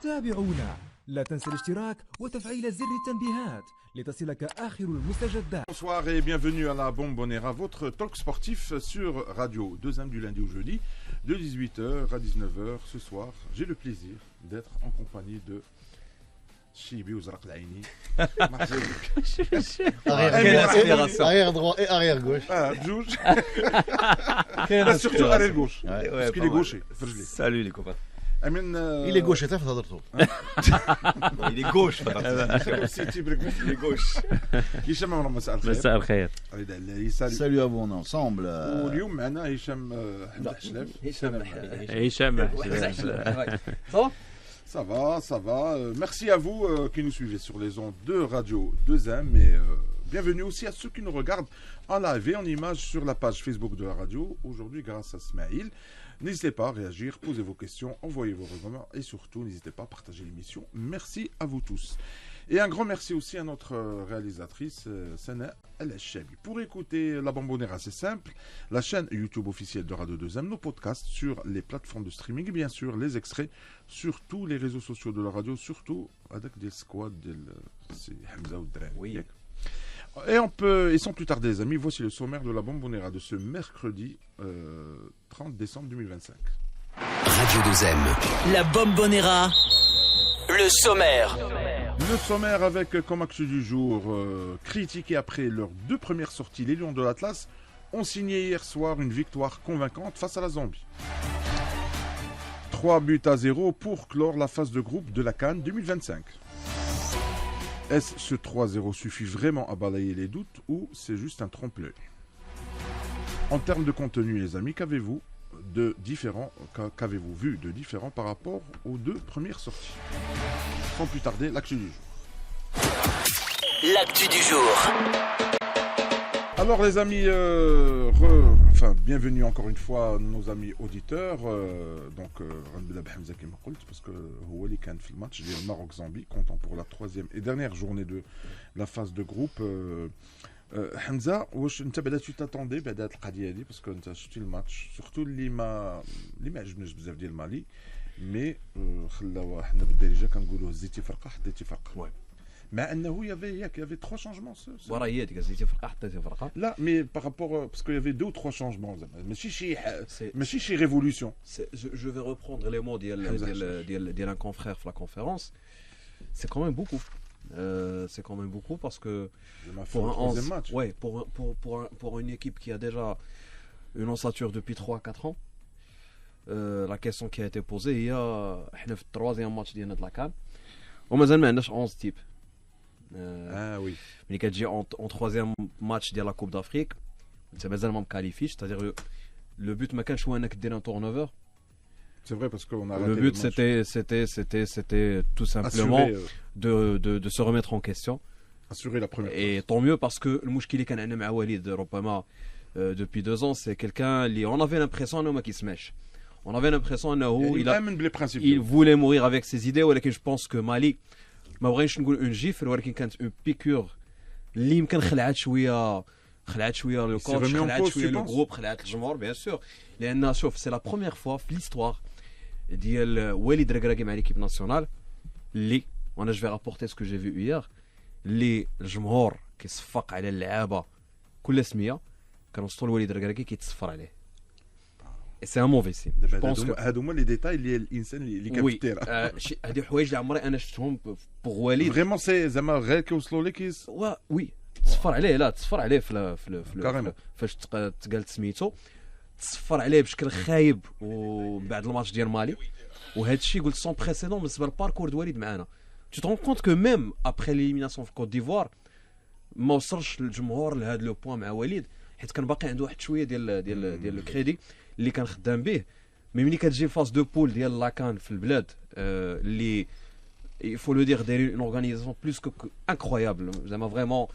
تابعونا، لا تنسى الاشتراك وتفعيل زر التنبيهات لتصلك آخر المستجدات. Bonsoir et bienvenue à la Bombonera, votre talk sportif sur Radio 2M du lundi au jeudi, de 18h à 19h. Ce soir, j'ai le plaisir d'être en compagnie de Chibi Ouzrak Laini. Arrière droit et arrière gauche. Ah, Djouj. Surtout arrière gauche. Parce qu'il est gaucher. Salut les copains. Il est gauche, t'as fait Il est gauche. Il est gauche. هشام عمر مساء الخير. مساء الخير. Salut à vous, on est ensemble. واليوم معنا هشام حلف. هشام Ça va. Merci à vous qui nous suivez sur les ondes de Radio 2M et bienvenue aussi à ceux qui nous regardent en live et en image sur la page Facebook de la radio. Aujourd'hui, grâce à Smaïl. N'hésitez pas à réagir, posez vos questions, envoyez vos remarques et surtout, n'hésitez pas à partager l'émission. Merci à vous tous. Et un grand merci aussi à notre réalisatrice, Sana El-Chabi. Pour écouter la Bombonera, c'est simple. La chaîne YouTube officielle de Radio 2M, nos podcasts sur les plateformes de streaming et bien sûr les extraits sur tous les réseaux sociaux de la radio, surtout avec des squads, c'est Hamza Oudrain. Oui. Et sans plus tarder les amis, voici le sommaire de la Bombonera de ce mercredi 30 décembre 2025. Radio 2M. La Bombonera. Le sommaire. Le sommaire avec comme axe du jour, critiqué après leurs deux premières sorties, les Lions de l'Atlas ont signé hier soir une victoire convaincante face à la Zambie. 3-0 pour clore la phase de groupe de la CAN 2025. Est-ce ce 3-0 suffit vraiment à balayer les doutes ou c'est juste un trompe-l'œil? En termes de contenu, les amis, qu'avez-vous vu de différent par rapport aux deux premières sorties? Sans plus tarder, l'actu du jour. L'actu du jour. Alors les amis, bienvenue encore une fois nos amis auditeurs. Parce que Houali Khan fait le match du Maroc-Zambie, comptant pour la troisième et dernière journée de la phase de groupe. Hamza, tu t'attendais à cette القضيه parce que tu as chuté le match, surtout اللي ما عجبناش بزاف ديال مالي mais خلاو حنا بالدارجه كنقولوا هزيتي فرقه حطيتي فرقه. مع انه il y avait trois changements. وراه هزيتي فرقه حطيتي فرقه. Là, mais par rapport parce qu'il y avait deux ou trois changements. ماشي شي révolution. Je vais reprendre les mots d'un confrère de la conférence. C'est quand même beaucoup. Parce que pour une équipe qui a déjà une ossature depuis 3-4 ans, la question qui a été posée il y a le troisième match de la CAN ومازال ما عندناش 11 types. Oui. Mais quand j'ai en troisième match de la Coupe d'Afrique, c'est مازال ما مكاليفيش, c'est-à-dire le but ما كانش هو انك دير un turnover. C'est vrai parce qu'on a le but c'était tout simplement de se remettre en question. Assurer la première. Et tant mieux parce que le mouchkil اللي كان عندنا مع وليد ربما depuis 2 ans, c'est quelqu'un اللي on avait l'impression انه ما كيسمعش. On avait l'impression انه il voulait mourir avec ses idées, ولكن je pense que Mali ما بغينش نقول اون جيفر ولكن كانت اون بيكور اللي يمكن خلعت شويه لو كوتش, خلعت شويه لو جروب, خلعت الجمهور بيان سور, لان شوف سي لا بروميير فوا في ليستوار ديال وليد ركراكي مع ليكيب ناسيونال اللي وانا جو في رابورتي سكو جي في هير اللي الجمهور كيصفق على اللعابه كل سميه, كان وسط وليد ركراكي كيتصفر عليه. سي ان موفي سين. هادو هما لي ديتاي اللي الانسان اللي كان في التيرا. هادي حوايج اللي عمري انا شفتهم بوغ وليد فريمون. سي زعما غير كيوصلوا لك وي تصفر عليه. لا تصفر عليه فاش تقالت سميتو, تصفر عليه بشكل خايب وبعد الماتش ديال مالي. وهذا الشيء قلت سون بريسيدون بالنسبه للباركور د وليد معنا. tu te rends compte que même après l'élimination في كوت ديفوار ما وصلش الجمهور لهذا لو بوين مع وليد, حيت كان باقي عنده واحد شويه ديال الكريدي اللي كان خدام به. مي ملي كتجي فاز دو بول ديال لاكان في البلاد اللي il faut le dire دايرين une organisation plus que incroyable, زعما فريمون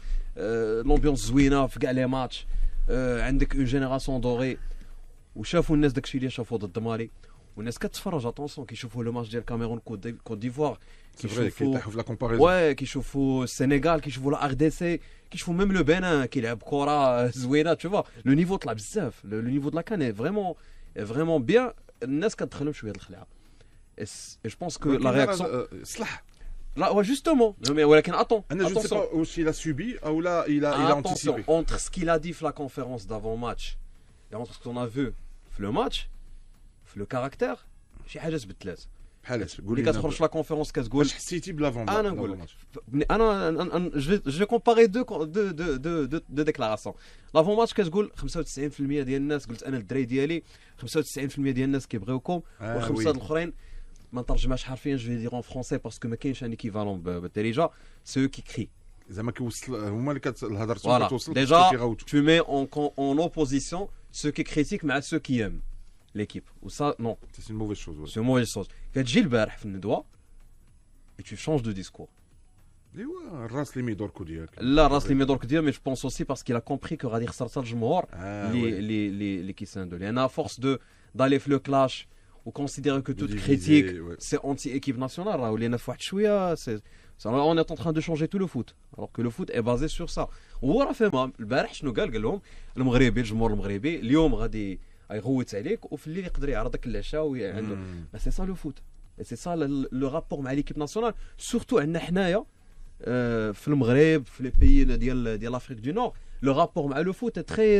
l'ambiance زوينه في كاع لي ماتش, عندك اون جينيراسيون دوري, وشافوا الناس داكشي اللي شافوا ضد مالي, والناس كتفرج اتونسيون كيشوفوا لو ماتش ديال كاميرون كوت ديفوار, كيشوفوا في لا كومباريزون كيشوفوا السنغال, كيشوفوا لا ار دي سي, كيشوفوا ميم لو بنان كيلعب كره زوينه. tu vois لو نيفو طلع بزاف, لو نيفو د لا كان فريمون بيان. الناس كتدخلهم شويه الخلعه. Et je pense que la réaction. صلاح. Là, ouais, justement. Mais attends. Je ne sais pas s'il a subi ou là il a anticipé. Entre ce qu'il a dit dans la conférence d'avant-match et entre ce qu'on a vu dans le match, le caractère, شي حاجه تبدلات. بحال اللي كتخرج في لا كونفيرونس كتقول واش حسيتي بلافون انا نقول لك انا جو كومباري دو ديكلاراسيون. لافون ماتش كتقول 95% ديال الناس قلت انا الدراري ديالي 95% ديال الناس كيبغيوكم وخمسه الاخرين ما نترجمهاش حرفيا جو دير ان فرونسي باسكو ما كاينش ان ايكيفالون بالدارجه سو كي كري زعما كيوصل هما اللي الهضره كتوصل ديجا tu mets en opposition ceux qui critiquent مع ceux qui aiment l'équipe ou ça non c'est une mauvaise chose c'est une mauvaise chose كتجي البارح في الندوه et tu changes de discours ايوا الراس اللي ميدوركو ديالك لا الراس اللي ميدورك ديالك مي جو بونس اوسي باسكو il a compris que غادي يخسر حتى الجمهور اللي كيساندو لان فورس دو d'aller في لو كلاش ou considérer que toute critique c'est anti-équipe nationale راهو لينا في واحد شويه on est en train de changer tout le foot alors que le foot est basé sur ça هو راه فاهم البارح شنو قال لهم المغربي الجمهور المغربي اليوم غادي يغوت عليك وفي الليل يقدر يعرضك العشاء وعنده سي سا لو فوت سي سا لو رابور مع ليكيب ناسيونال سورتو عندنا حنايا في المغرب في لي بيي ديال لافريك دو نور لو رابور مع لو فوت تري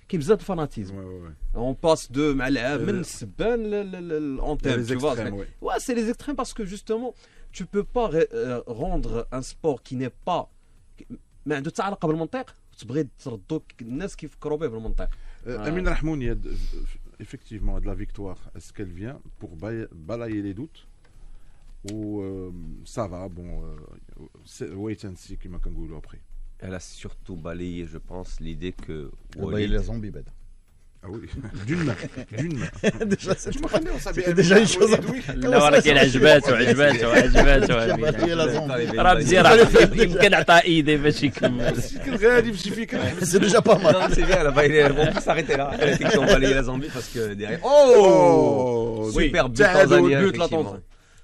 كاين بزاف الفاناتيزم اون باس دو مع اللعاب من السبان للانتيم tu vois ouais c'est les extrêmes parce que justement tu peux pas rendre un sport qui n'est pas ما عنده حتى علاقه بالمنطق تبغي تردو الناس كيفكروا به بالمنطق. Amin Rahmouni, effectivement, de la victoire, est-ce qu'elle vient pour balayer les doutes ou ça va, bon, wait and see, comme on dit après. Elle a surtout balayé, je pense, l'idée que... balayé les zombies, bête. Ah oui, d'une main. déjà une chose. لا وراك العجبات وعجبات راه مزيان يمكن عطاه ايدي باش يكمل كان غادي بشي فكره سي ديجا با مال. C'est bien, elle a balayé, on peut s'arrêter là. Elle a effectivement balayé la Zambie parce que derrière... Oh, super but tanzanien, effectivement.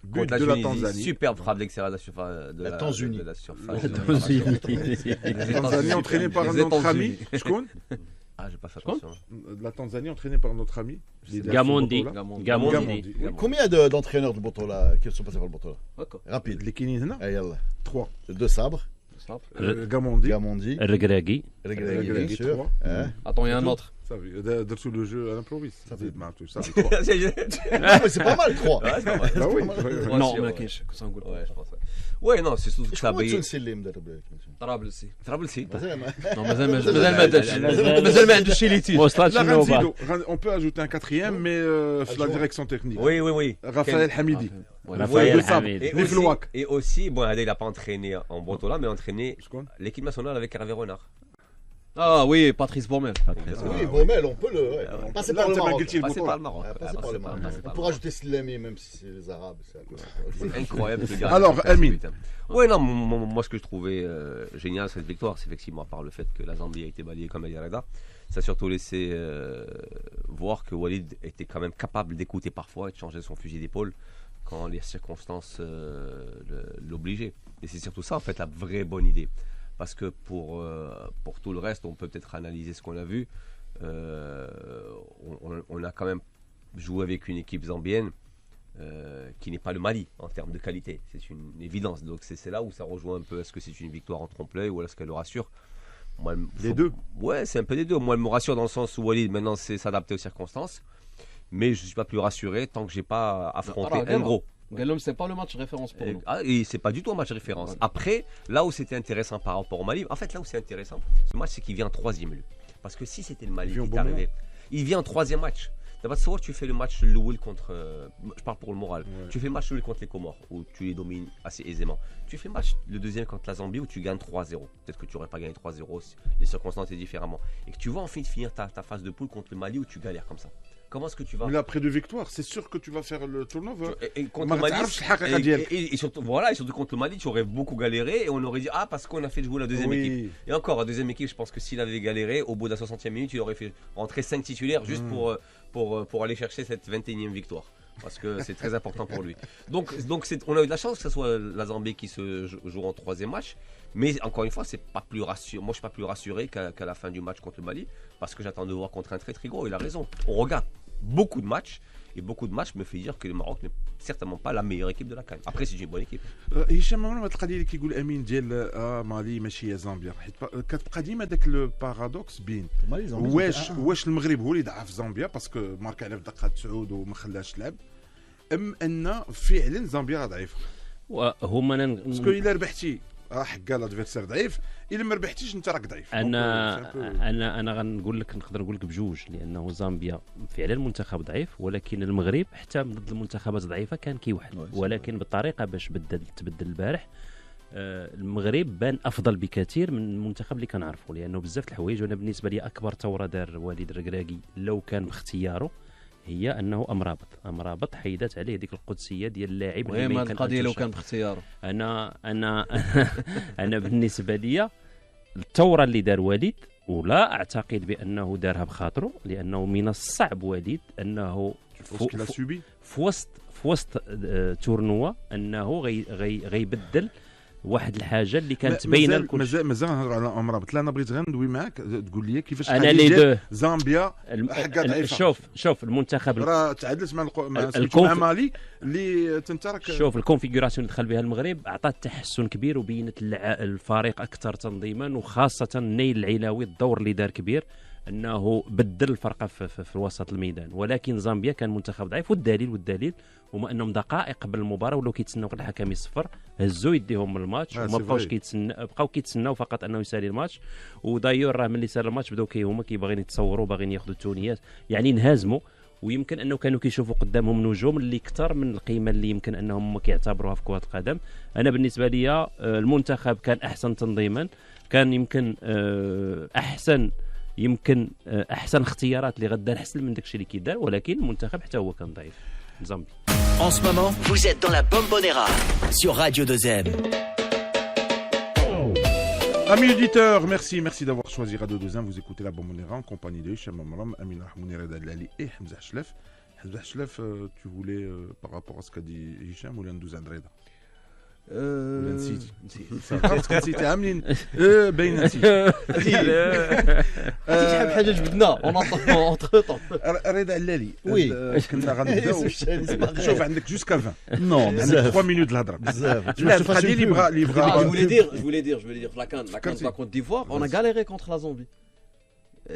But de la Tanzanie. Superbe frappe d'extérieur de la surface. La Tanzanie. De la surface. La Tanzanie entraînée par notre ami, je connais. Ah, j'ai pas fait attention. La Tanzanie entraînée par notre ami Gamondi. Combien d'entraîneurs de Botola qui sont passés par le Botola? Rapide. Les Kinizna 3. 2 sabres. Gamondi. الركراكي. Bien sûr. Attends, il y a un autre. Ça veut dire sur le jeu à l'improviste. Ça fait mal tout ça. Mais c'est pas mal 3. Ouais, c'est pas mal. Bah oui. Non, ما كاينش كنت نقول Ouais, je pense. Ouais, non, c'est surtout que ça balayé. شكون اللي مدرب طرابلسي Trabelsi. Non, مازال ما عندوش شي لي تيت. وصلت Là, شنو با on peut ajouter un quatrième, mais la direction technique. Oui. Raphaël Hamidi. رافائيل حميد. Et aussi, bon, il n'a pas entraîné en Botola, mais entraîné Je connais. l'équipe nationale avec Hervé Renard. Ah oui, Patrice Baumel. Oui, Baumel, on peut le passer par le Maroc. Passer par le Maroc. Passer par le Maroc. On peut rajouter Slami, même si c'est les Arabes. C'est incroyable ce gars. Alors, Amin. Oui, non, moi ce que je trouvais génial cette victoire, c'est effectivement, à part le fait que la Zambie a été balayée comme elle Reda, ça a surtout laissé voir que Walid était quand même capable d'écouter parfois et de changer son fusil d'épaule quand les circonstances l'obligeaient. Et c'est surtout ça en fait la vraie bonne idée. Parce que pour tout le reste, on peut peut-être analyser ce qu'on a vu. On a quand même joué avec une équipe zambienne qui n'est pas le Mali en termes de qualité. C'est une évidence. Donc c'est là où ça rejoint un peu. Est-ce que c'est une victoire en trompe-l'œil ou est-ce qu'elle le rassure? Moi, Les deux. Ouais, c'est un peu des deux. Moi, elle me rassure dans le sens où Walid, maintenant, c'est s'adapter aux circonstances. Mais je ne suis pas plus rassuré tant que je n'ai pas affronté un gros. Galom, c'est pas le match référence pour nous. Ah, et c'est pas du tout un match référence. Après, là où c'était intéressant par rapport au Mali, en fait, là où c'est intéressant, ce match, c'est qu'il vient en troisième lieu. Parce que si c'était le Mali qui est arrivé, il vient en troisième match. D'abord, tu fais le match Louil contre. Je parle pour le moral. Ouais. Tu fais le match Louil contre les Comores, où tu les domines assez aisément. Tu fais le match, le deuxième contre la Zambie, où tu gagnes 3-0. Peut-être que tu n'aurais pas gagné 3-0, les circonstances étaient différemment. Et que tu vas enfin finir ta phase de poule contre le Mali, où tu galères comme ça. Comment est-ce que tu vas... Mais là, après 2 victoires, c'est sûr que tu vas faire le turnover. Et contre le Mali, et surtout, voilà, et surtout contre le Mali, tu aurais beaucoup galéré et on aurait dit ah parce qu'on a fait jouer la deuxième équipe. Et encore, la deuxième équipe, je pense que s'il avait galéré, au bout de la 60e minute, il aurait fait rentrer 5 titulaires juste pour aller chercher cette 21e victoire. Parce que c'est très important pour lui. Donc on a eu de la chance que ce soit la Zambie qui se joue en troisième match. Mais encore une fois, c'est pas plus rassuré. Moi, je suis pas plus rassuré qu'à la fin du match contre le Mali, parce que j'attends de voir contre un très très gros. Il a raison. On regarde beaucoup de matchs Et beaucoup de matchs me fait dire que le Maroc n'est certainement pas la meilleure équipe de la CAN. Après, c'est une bonne équipe. هشام عمرنا ما القضيه اللي كيقول امين ديال مالي ماشي هي زامبيا حيت كتبقى ديما داك لو بارادوكس بين واش المغرب هو اللي ضعف زامبيا باسكو مارك على في الدقه 9 وما خلاش تلعب ام ان فعلا زامبيا ضعيفه وهما باسكو الا ربحتي حكا الادفيرسير ضعيف الا ما ربحتيش انت راك ضعيف. انا غنقول لك نقدر نقول لك بجوج لانه زامبيا فعلا منتخب ضعيف ولكن المغرب حتى ضد المنتخبات ضعيفه كان كيوحد ولكن بالطريقه باش تبدل البارح المغرب بان افضل بكثير من المنتخب اللي كنعرفوا لانه بزاف الحوايج. وانا بالنسبه لي اكبر ثوره دار وليد الركراكي لو كان باختياره هي انه امرابط حيدت عليه ديك القدسيه ديال اللاعب اللي ما القضيه لو كان باختياره. انا بالنسبه لي الثوره اللي دار وليد ولا اعتقد بانه دارها بخاطره لانه من الصعب وليد انه في وسط تورنوا انه غيبدل واحد الحاجه اللي كانت باينه لكل مازال نهضروا على امرابط. لا انا بغيت غير ندوي معاك تقول لي كيفاش انا لي زامبيا حقا ضعيفه. شوف المنتخب راه تعادلت مع مالي اللي تنترك. شوف الكونفيغوراسيون اللي دخل بها المغرب عطات تحسن كبير وبينت الفريق اكثر تنظيما وخاصه نيل العلاوي الدور اللي دار كبير انه بدل الفرقه في وسط الميدان. ولكن زامبيا كان منتخب ضعيف والدليل هما انهم دقائق قبل المباراه ولاو كيتسناو غير الحكم يصفر هزوا يديهم من الماتش وما بقاوش بقاو كيتسناو فقط انه يسالي الماتش. ودايور راه ملي سال الماتش بداو هما كيباغيين يتصوروا باغيين ياخذوا التونيات يعني انهزموا. ويمكن انه كانوا كيشوفوا قدامهم نجوم اللي اكثر من القيمه اللي يمكن انهم كيعتبروها في كره القدم. انا بالنسبه لي المنتخب كان احسن تنظيما كان يمكن احسن اختيارات اللي غدا احسن من داكشي اللي كيدار ولكن المنتخب حتى هو كان ضعيف. زامبي. En ce moment, vous êtes dans la Bombonera sur Radio 2M. Amis auditeurs, merci d'avoir choisi Radio 2M. Vous écoutez la Bombonera en compagnie de Hicham Amram, Amin Rahmouni, Reda Lali et Hamza Hachlef. Hamza Hachlef, tu voulais par rapport à ce qu'a dit Hicham ou l'Andouzan Reda نسيت نسيت عاملين باين نسيت شحال حاجه جبدنا اونطخ رضا علالي كنا غنبداو شوف عندك جوسكا 20 نو عندك 3 مينوت الهضره بزاف لا القضيه اللي بغا je voulais dire la CAN la Côte d'Ivoire on a galéré contre la Zambie.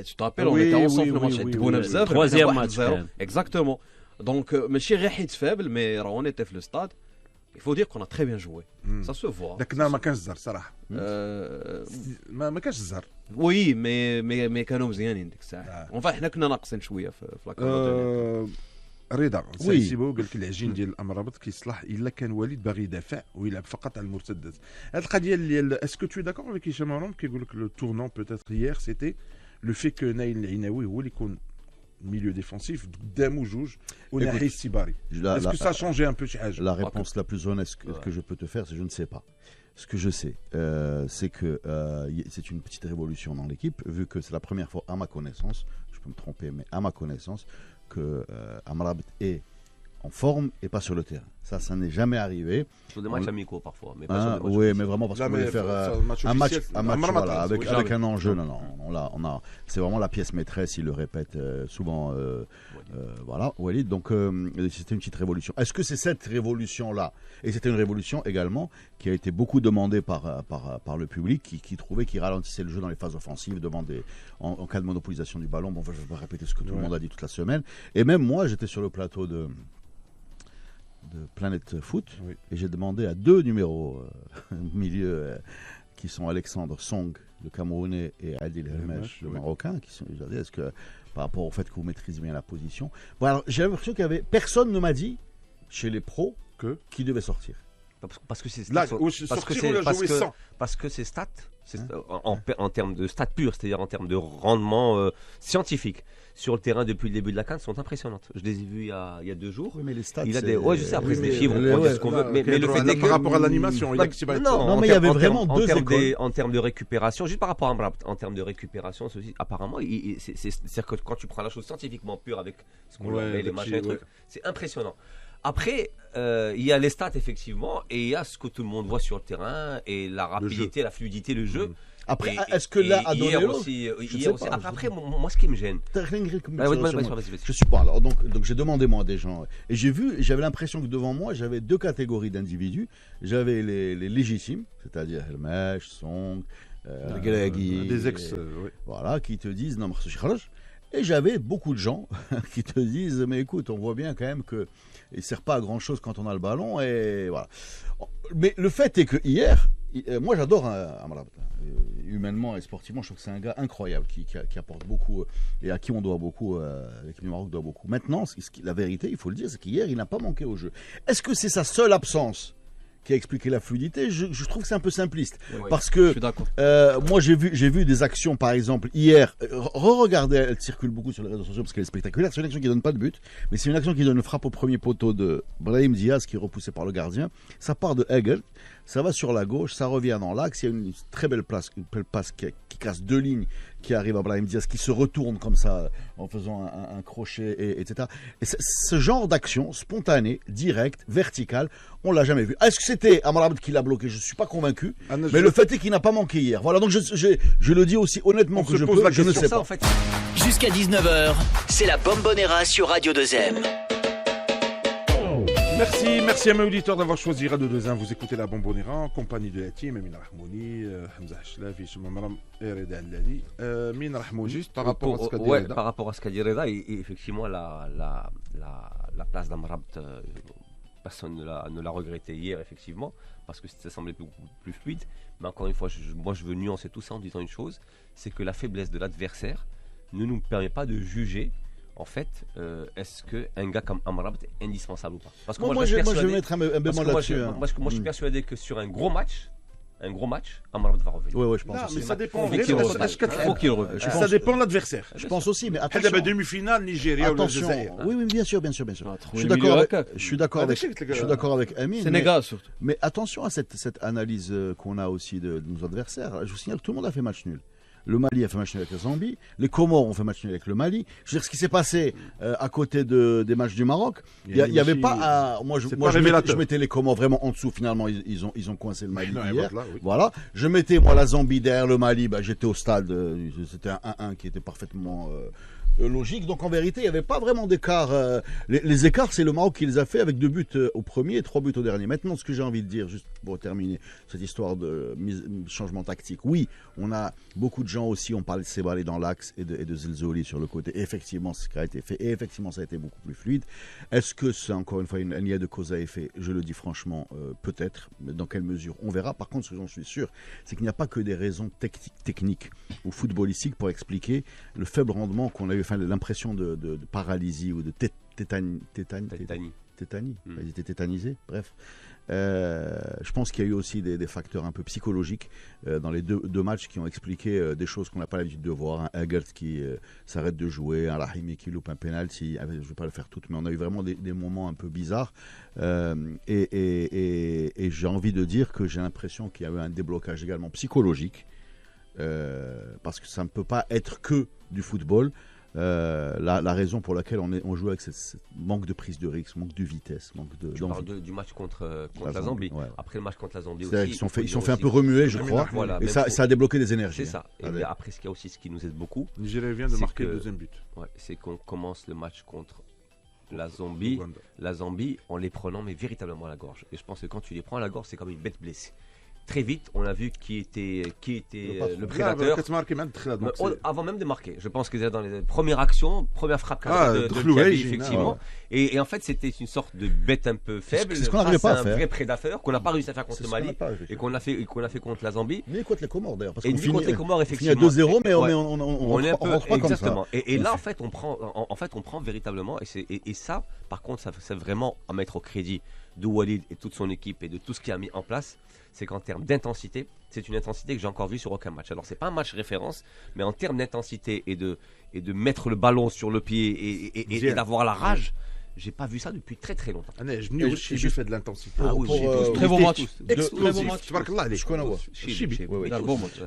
Tu te rappelles on était ensemble le match تبونا بزاف troisième match exactement donc ماشي غير حيت فابل mais on était في le stade. Il faut dire qu'on a très bien joué. Ça se voit. داك النهار ما كانش الزهر صراحه. ما كانش الزهر. وي مي كانوا مزيانين ديك الساعه. اون حنا كنا ناقصين شويه في لاكار. رضا سيبو قال لك العجين ديال الامرابط كيصلح الا كان وليد باغي يدافع ويلعب فقط على المرتدات. هذه القضيه ديال اسكو تو داكور افيك هشام عمران كيقول لك لو تورنون بوتيتر هيير سيتي لو في كو نايل العناوي هو اللي يكون milieu défensif قدامو جوج وناحي السيباري. Est-ce que ça a changé un peu شي حاجه؟ La réponse la plus honnête que je peux te faire c'est je ne sais pas. Ce que je sais c'est que c'est une petite révolution dans l'équipe vu que c'est la première fois à ma connaissance, je peux me tromper mais à ma connaissance que Amrabat est en forme et pas sur le terrain. Ça n'est jamais arrivé. Sur des matchs amicaux parfois, mais pas sur des matchs. Oui, mais vraiment parce qu'on voulait faire un match voilà, avec un enjeu. Non, c'est vraiment la pièce maîtresse. Il le répète souvent. Voilà, Walid. Donc c'était une petite révolution. Est-ce que c'est cette révolution-là? Et c'était une révolution également qui a été beaucoup demandée par le public, qui trouvait qu'il ralentissait le jeu dans les phases offensives, en cas de monopolisation du ballon. Bon, je vais pas répéter ce que tout le monde a dit toute la semaine. Et même moi, j'étais sur le plateau de Planète Foot et j'ai demandé à deux numéros milieu qui sont Alexandre Song, le Camerounais, et Adil Hermesh, le Marocain, qui sont déjà dit est-ce que par rapport au fait que vous maîtrisez bien la position. Bon, alors j'ai l'impression qu'il y avait personne ne m'a dit chez les pros qui devait sortir. Parce que c'est c'est stats, en termes de stats purs, c'est-à-dire en termes de rendement scientifique. Sur le terrain depuis le début de la CAN sont impressionnantes. Je les ai vues il y a 2 jours. Oui, mais les stats. Il a des... Ouais, je sais, après, c'est des chiffres, on peut dire ce qu'on veut. Mais le fait est que. Par rapport à l'animation, non, mais il y avait vraiment deux écoles. En termes de récupération, juste par rapport à Amrabat, en termes de récupération, apparemment, c'est-à-dire que quand tu prends la chose scientifiquement pure avec ce qu'on appelle les machins et trucs, c'est impressionnant. Après, il y a les stats effectivement, et il y a ce que tout le monde voit sur le terrain, et la rapidité, la fluidité, le jeu. Après, est-ce que là, a donné l'autre? Hier aussi. Après, moi, ce qui me gêne. Je suis pas. Alors, donc j'ai demandé moi à des gens. Et j'avais l'impression que devant moi, j'avais deux catégories d'individus. J'avais les légitimes, c'est-à-dire Helmech, Song, des ex. Voilà, qui te disent non, et j'avais beaucoup de gens qui te disent mais écoute, on voit bien quand même que il sert pas à grand chose quand on a le ballon et voilà. Mais le fait est que hier, moi j'adore Amrabat. Humainement et sportivement, je trouve que c'est un gars incroyable qui apporte beaucoup et à qui on doit beaucoup, l'équipe du Maroc doit beaucoup. Maintenant, la vérité, il faut le dire, c'est qu'hier, il n'a pas manqué au jeu. Est-ce que c'est sa seule absence qui a expliqué la fluidité? Je trouve que c'est un peu simpliste. Oui, parce que moi, j'ai vu des actions, par exemple, hier. Regardez, elle circule beaucoup sur les réseaux sociaux parce qu'elle est spectaculaire. C'est une action qui ne donne pas de but, mais c'est une action qui donne une frappe au premier poteau de Brahim Diaz qui est repoussé par le gardien. Ça part de Hegel, ça va sur la gauche, ça revient dans l'axe. Il y a une très belle passe qui casse deux lignes, qui arrive à Brahim Diaz, qui se retourne comme ça en faisant un crochet, etc. Et ce genre d'action spontanée, directe, verticale, on l'a jamais vu. Est-ce que c'était Amrabat qui l'a bloqué? Je ne suis pas convaincu. Mais le fait est qu'il n'a pas manqué hier. Voilà, donc je le dis aussi honnêtement que je peux, je ne sais pas. En fait. Jusqu'à 19h, c'est la Bombonera sur Radio 2M. Merci à mes auditeurs d'avoir choisi Radio 2M. Vous écoutez la Bombonera en compagnie de Yatim, Amina Rahmouni, Hamza Hachlafi, Chemamram et Reda Allali. Amina Rahmouni, juste par rapport à ce qu'a dit Reda. Par rapport à ce qu'a dit Reda, et effectivement, la place d'Amrabat, personne ne l'a regretté hier, effectivement, parce que ça semblait beaucoup plus fluide. Mais encore une fois, moi je veux nuancer tout ça en disant une chose, c'est que la faiblesse de l'adversaire ne nous permet pas de juger. En fait, est-ce qu'un gars comme Amrabat est indispensable ou pas? Parce que moi, je vais mettre un bémol là-dessus. Moi, je suis persuadé que sur un gros match, Amrabat va revenir. Oui, je pense aussi. Mais ça dépend. Ça dépend de l'adversaire. Je pense aussi, mais attention. La demi-finale, Nigeria ou l'Algérie. Oui, bien sûr. Je suis d'accord avec Amine. Sénégal surtout. Mais attention à cette analyse qu'on a aussi de nos adversaires. Je vous signale que tout le monde a fait match nul. Le Mali a fait match nul avec la Zambie, les Comores ont fait match nul avec le Mali. Je veux dire, ce qui s'est passé à côté des matchs du Maroc, il n'y avait pas. Moi, je mettais les Comores vraiment en dessous. Finalement, ils ont coincé le Mali hier. Voilà. Je mettais moi la Zambie derrière le Mali. J'étais au stade. C'était un 1-1 qui était parfaitement logique. Donc en vérité, il n'y avait pas vraiment d'écart. Les écarts, c'est le Maroc qui les a fait avec 2 buts au premier et 3 buts au dernier. Maintenant, ce que j'ai envie de dire, juste pour terminer cette histoire de changement tactique. Oui, on a beaucoup de gens aussi, on parle de Sebalé dans l'axe et de Zelzoli sur le côté. Et effectivement, c'est ce qui a été fait. Et effectivement, ça a été beaucoup plus fluide. Est-ce que c'est encore une fois une lien de cause à effet? Je le dis franchement, peut-être. Mais dans quelle mesure? On verra. Par contre, ce que j'en suis sûr, c'est qu'il n'y a pas que des raisons techniques ou footballistiques pour expliquer le faible rendement qu'on a eu. Enfin, l'impression de paralysie ou de tétanie. Ils étaient tétanisés, bref. Je pense qu'il y a eu aussi des facteurs un peu psychologiques dans les deux matchs qui ont expliqué des choses qu'on n'a pas l'habitude de voir. Un Egert qui s'arrête de jouer, un Rahimi qui loupe un penalty. Je ne vais pas le faire toutes, mais on a eu vraiment des moments un peu bizarres. Et j'ai envie de dire que j'ai l'impression qu'il y a eu un déblocage également psychologique. Parce que ça ne peut pas être que du football. La raison pour laquelle on joue avec ce manque de prise de risque, manque de vitesse, Tu parles du match contre la Zambie. Ouais. Après le match contre la Zambie aussi, ils sont fait un peu remuer, je crois. Voilà, et ça a débloqué des énergies. C'est ça. Et après, ce qu'il y a aussi, ce qui nous aide beaucoup, Nigeria vient de marquer le deuxième but. Ouais, c'est qu'on commence le match contre la Zambie en les prenant mais véritablement à la gorge. Et je pense que quand tu les prends à la gorge, c'est comme une bête blessée. Très vite, on a vu qui était le prédateur. Avant même de marquer. Je pense que dans les premières actions, première frappe de Kaby, effectivement. Et en fait, c'était une sorte de bête un peu faible. C'est ce qu'on n'arrivait pas à faire. Un vrai prédateur qu'on n'a pas réussi à faire contre le Mali et qu'on a fait contre la Zambie. Mais contre les Comores d'ailleurs. Et contre les Comores, effectivement. Il y a 2-0, mais on est un peu exactement. Et là, en fait, on prend véritablement. Et ça, par contre, c'est vraiment à mettre au crédit de Walid et toute son équipe et de tout ce qu'il a mis en place. C'est qu'en termes d'intensité, c'est une intensité que j'ai encore vue sur aucun match. Alors, c'est pas un match référence, mais en termes d'intensité et de mettre le ballon sur le pied et d'avoir la rage, j'ai pas vu ça depuis très très longtemps. J'ai fait de l'intensité. Ah oui, très bon match.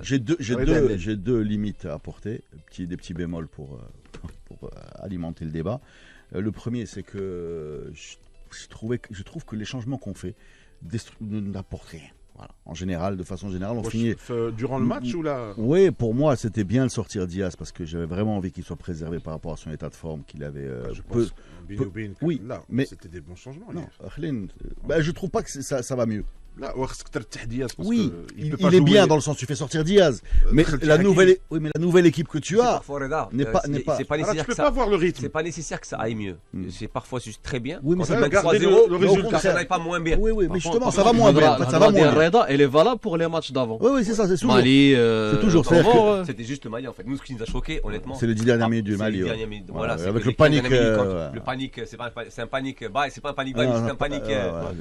J'ai deux limites à apporter, des petits bémols pour alimenter le débat. Le premier, c'est que je trouve que les changements qu'on fait n'apportent rien. Voilà. En général, de façon générale, on finit. Durant le match ou là? Oui, pour moi, c'était bien de sortir Diaz parce que j'avais vraiment envie qu'il soit préservé par rapport à son état de forme qu'il avait. Oui, là, mais c'était des bons changements. Non, je trouve pas que ça va mieux. Là, oui, il est bien dans le sens tu fais sortir Diaz, mais la nouvelle équipe que tu as n'est pas. C'est pas nécessaire. Tu peux pas voir le rythme. C'est pas nécessaire que ça aille mieux. C'est parfois juste très bien. Oui, mais ça va garder le résultat, ça n'aille pas moins bien. Oui, mais justement, ça va moins bien. Ça va moins bien. Elle est valable pour les matchs d'avant. Oui, c'est ça, c'est toujours. Mali, c'est toujours. C'était juste le Mali en fait. Nous, ce qui nous a choqué, honnêtement. C'est les 10 dernières minutes du Mali. Voilà, avec le panique. Le panique, c'est un panique. C'est pas un panique,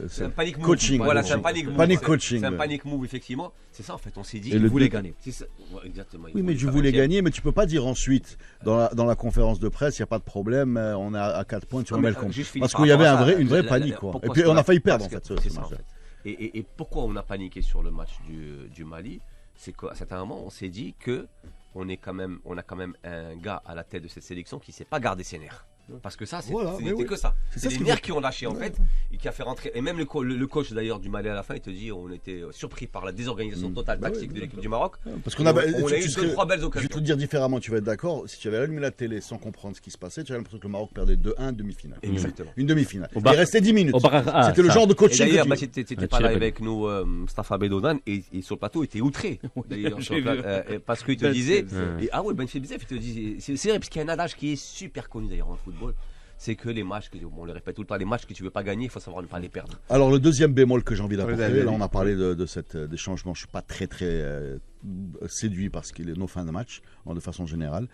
c'est un panique coaching. Voilà, c'est un panique coaching. C'est un panic move, effectivement. C'est ça, en fait. On s'est dit. Il voulait gagner. Exactement. Oui, mais tu voulais gagner, mais tu peux pas dire ensuite, dans la conférence de presse, il n'y a pas de problème, on est à 4 points, tu remets le compte. Parce qu'il y avait une vraie panique, quoi. Et puis on a failli perdre, en fait. C'est ça, en fait. Et pourquoi on a paniqué sur le match du Mali? C'est qu'à un certain moment, on s'est dit que on a quand même un gars à la tête de cette sélection qui ne sait pas garder ses nerfs. Parce que ça, c'était que ça. C'est les nerfs qui ont lâché en fait, et qui a fait rentrer. Et même le coach d'ailleurs du Mali à la fin, il te dit, on était surpris par la désorganisation totale tactique de l'équipe du Maroc. Parce qu'on a eu 2-3 belles occasions. Je vais te le dire différemment, tu vas être d'accord. Si tu avais allumé la télé sans comprendre ce qui se passait, tu avais l'impression que le Maroc perdait 2-1 demi-finale. Exactement. Une demi-finale. Il restait 10 minutes. C'était le genre de coaching. D'ailleurs, tu n'étais pas là avec nous, Mustafa Bedodan, et sur le plateau, il était outré. D'ailleurs, parce qu'il te disait. Ah ouais, Ben Fibzef, il te disait. C'est vrai, parce qu'il y a un adage qui est super connu d'ailleurs en football. C'est que les matchs, on le répète tout le temps, les matchs que tu veux pas gagner, il faut savoir ne pas les perdre. Alors le deuxième bémol que j'ai envie d'apporter, là on a parlé des changements, je suis pas très séduit par nos fins de match, de façon générale,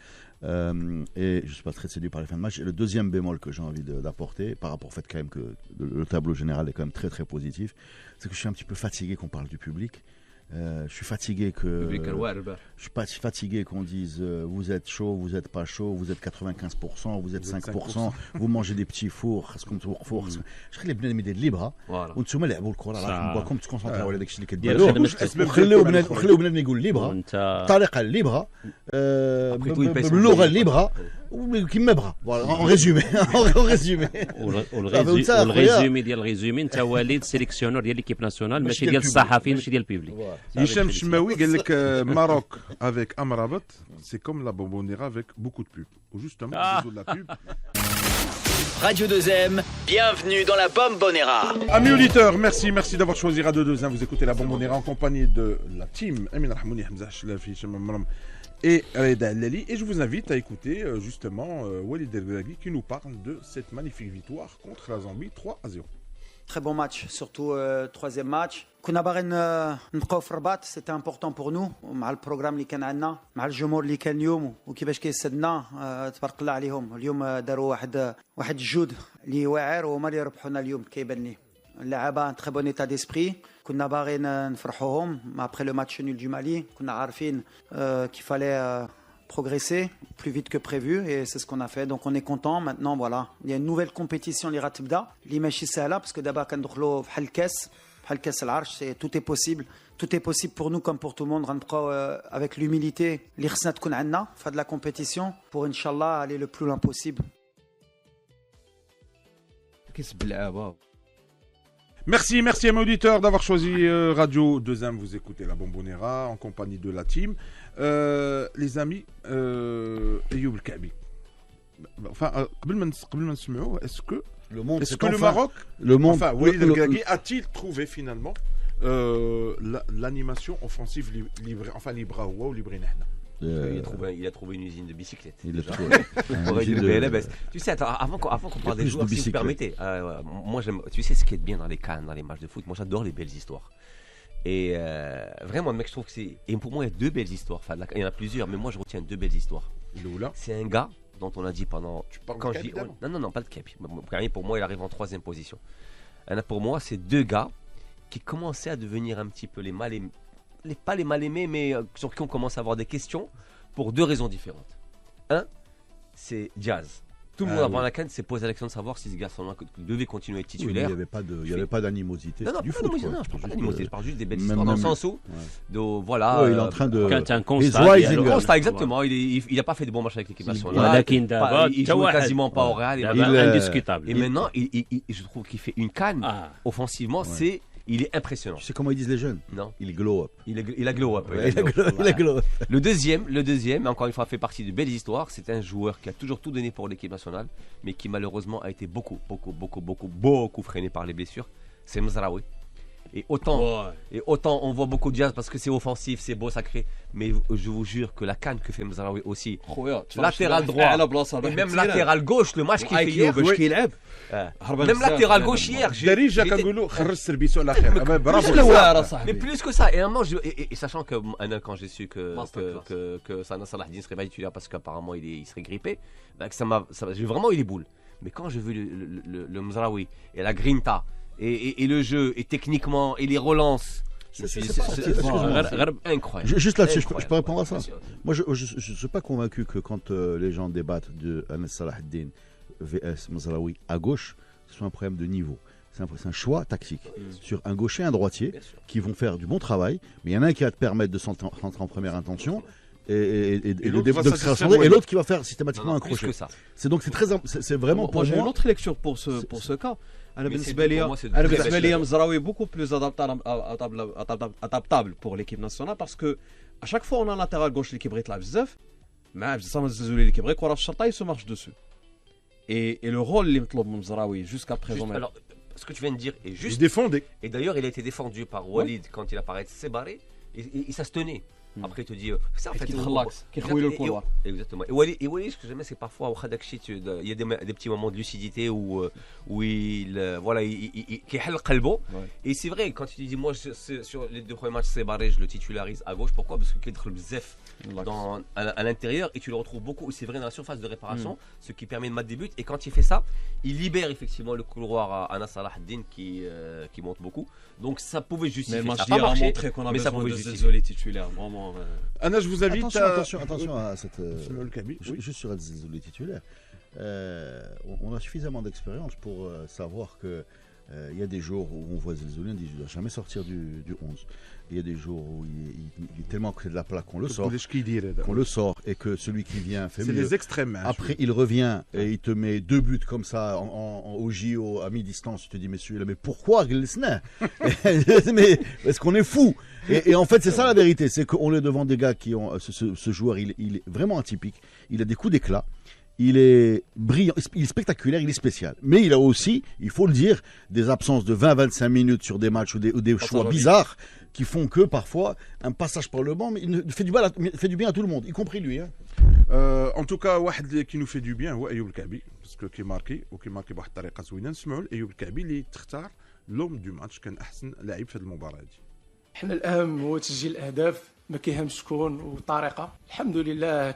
et je suis pas très séduit par les fins de match. Et le deuxième bémol que j'ai envie d'apporter, par rapport au fait quand même que le tableau général est quand même très très positif, c'est que je suis un petit peu fatigué qu'on parle du public. Je suis fatigué qu'on dise vous êtes chaud, vous êtes pas chaud, vous êtes 95%, vous êtes 5%, vous mangez des petits fours, je crois les بنات ميدير ليبرا وانتم لعبوا الكره راه نبغاكم تكونسونطراو على داكشي اللي كديروا وخليو بنادم يقول ليبرا الطريقه الليبرا باللغه الليبرا كيما بغا en résumé والريزومي ديال الريزومي انت وليد سيليكسيونور ديال ليكيب ناسيونال ماشي ديال الصحفيين ماشي ديال البيبليك. هشام الشماوي قال لك Maroc avec Amrabat c'est comme la Bombonera avec beaucoup de pubs. Justement, de la pub. Radio 2M, bienvenue dans la Bombonera. Amis auditeurs, merci d'avoir choisi Radio 2M. Vous écoutez la Bombonera en compagnie de la team Amin Rahmouni, Hamza Chlafi, Chamam et Reda Lali. Et je vous invite à écouter justement Walid El Belaghi qui nous parle de cette magnifique victoire contre la Zambie 3-0. Très bon match, surtout troisième match. كنا باغيين نبقاو في الرباط، سيتي امبورطون بور نو مع البروغرام اللي كان عندنا مع الجمهور اللي كان اليوم وكيفاش كيسدنا تبارك الله عليهم. اليوم داروا واحد الجهد اللي واعر وهما اللي ربحوا لنا اليوم كيبان لي. اللعابه تري بون ايتا ديسبري، كنا باغيين نفرحوهم ابري لو ماتش نول دو مالي، كنا عارفين كيفالي progresser plus vite que prévu et c'est ce qu'on a fait, donc on est content. Maintenant voilà, il y a une nouvelle compétition اللي غتبدا اللي ماشي سهله باسكو دابا كندخلوا بحال الكاس العرش. Tout est possible pour nous comme pour tout le monde. غنبقاو avec l'humilité اللي خصنا تكون عندنا في هاد la compétition pour inchallah aller le plus loin possible. كيسب اللعابه. Merci à mes auditeurs d'avoir choisi Radio 2M. Vous écoutez la Bombonera en compagnie de la team. Les amis, Ayoub El Kaabi. Enfin, قبل ما نسمعوه, est-ce que le Maroc, enfin Walid El Belaghi a-t-il trouvé finalement l'animation offensive libre, enfin libre ou libre nahna? Il a trouvé une usine de bicyclettes. Il a trouvé. Tu sais, avant qu'on parle des joueurs, si vous permettez, moi tu sais ce qui est bien dans les cannes, dans les matchs de foot, moi j'adore les belles histoires. Et vraiment, mec, je trouve que c'est. Et pour moi, il y a deux belles histoires. Enfin, il y en a plusieurs, mais moi je retiens deux belles histoires. C'est un gars dont on a dit pendant. Tu parles quand de je dis... Non, pas de Capi. Pour moi, il arrive en 3e position. Pour moi, c'est deux gars qui commençaient à devenir un petit peu les mal aimés. Pas les mal aimés, mais sur qui on commence à avoir des questions pour deux raisons différentes. Un, c'est Diaz. Tout le monde avant la CAN s'est posé la question de savoir si ce garçon-là devait continuer à être titulaire. Oui, il n'y avait pas d'animosité. Non, du foot, je ne parle pas d'animosité, je parle juste des belles histoires dans le sens où, voilà. Il est en train de. Un constat. Exactement. Il n'a pas fait de bons matchs avec l'équipe nationale. Il joue quasiment pas au Real. Indiscutable. Et maintenant, je trouve qu'il fait une CAN offensivement, c'est Il est impressionnant. Tu sais comment ils disent les jeunes? Non. Il glow up. Il a glow up. Il a glow up. Le deuxième, encore une fois, fait partie de belles histoires. C'est un joueur qui a toujours tout donné pour l'équipe nationale, mais qui malheureusement a été beaucoup freiné par les blessures. C'est Mzraoui. Et autant on voit beaucoup de jazz parce que c'est offensif, c'est beau, sacré. Mais je vous jure que la canne que fait Mzraoui aussi, latéral droit, et même latéral gauche, le match qu'il fait hier. Même latéral gauche hier. Mais plus que ça. Et à un moment, et sachant que quand j'ai su que Sana Salah Din serait pas titulaire parce qu'apparemment il serait grippé, j'ai vraiment eu les boules. Mais quand j'ai vu le Mzraoui et la grinta, et le jeu, et techniquement, et les relances, c'est incroyable. Juste là-dessus, je peux répondre à ça. Moi, je ne suis pas convaincu que quand les gens débattent de Anas Salah Din vs Mzraoui à gauche, ce soit un problème de niveau. C'est un choix tactique sur un gaucher et un droitier qui vont faire du bon travail, mais il y en a un qui va te permettre de rentrer en première intention. Et l'autre qui va faire systématiquement un crochet. C'est vraiment pour moi. J'ai une autre lecture pour ce cas. أنا بالنسبة لي مزراوي beaucoup plus adaptable pour l'équipe nationale parce que à chaque fois on a un latéral gauche اللي كيبغي يطلع بزاف مع بزاف الزلزولي اللي كيبغي كرة في الشرطة il se marche dessus et le rôle اللي مطلوب من مزراوي jusqu'à présent. Alors ce que tu viens de dire est juste. Il défendait. Et d'ailleurs il a été défendu par Walid quand il apparaît séparé et ça se tenait. Après, il te dit ça en fait. Exactement. Et Walid, ce que j'aime, c'est parfois il y a des petits moments de lucidité où il et c'est vrai, quand il dit moi sur les 2 premiers matchs c'est barré, je le titularise à gauche. Pourquoi? Parce qu'il est Bzef à l'intérieur et tu le retrouves beaucoup. C'est vrai dans la surface de réparation, ce qui permet de mettre des buts. Et quand il fait ça, il libère effectivement le couloir à Anas Salah Din qui monte beaucoup. Donc ça pouvait justifier. Mais ça n'a pas marché, mais ça pouvait justifier. Titulaire, vraiment. Anna, je vous invite attention à cette. Juste sur les titulaires. On a suffisamment d'expérience pour savoir que il y a des jours où on voit Zelzouli, on dit je ne dois jamais sortir du 11. Il y a des jours où il est tellement côté de la plaque qu'on le sort et que celui qui vient fait mieux. C'est les extrêmes. Après il revient et il te met 2 buts comme ça au JO à mi-distance. Tu te dis mais celui-là, mais pourquoi mais est-ce qu'on est fou? Et en fait c'est ça la vérité, c'est qu'on est devant des gars qui ont ce joueur, il est vraiment atypique, il a des coups d'éclat. Il est brillant, il est spectaculaire, il est spécial. Mais il a aussi, il faut le dire, des absences de 20-25 minutes sur des matchs ou des choix bizarres qui font que parfois un passage par le banc mais il fait du bien à tout le monde, y compris lui. En tout cas, واحد qui nous fait du bien هو أيوب الكعبي parce que كي ماركي بواحد الطريقة زوينة. نسمعوا أيوب الكعبي اللي تختار لوم دو ماتش كان أحسن لاعب في هذه المباراة هذه. احنا الأهم هو تسجيل الأهداف، ما كيهمش شكون والطريقه. الحمد لله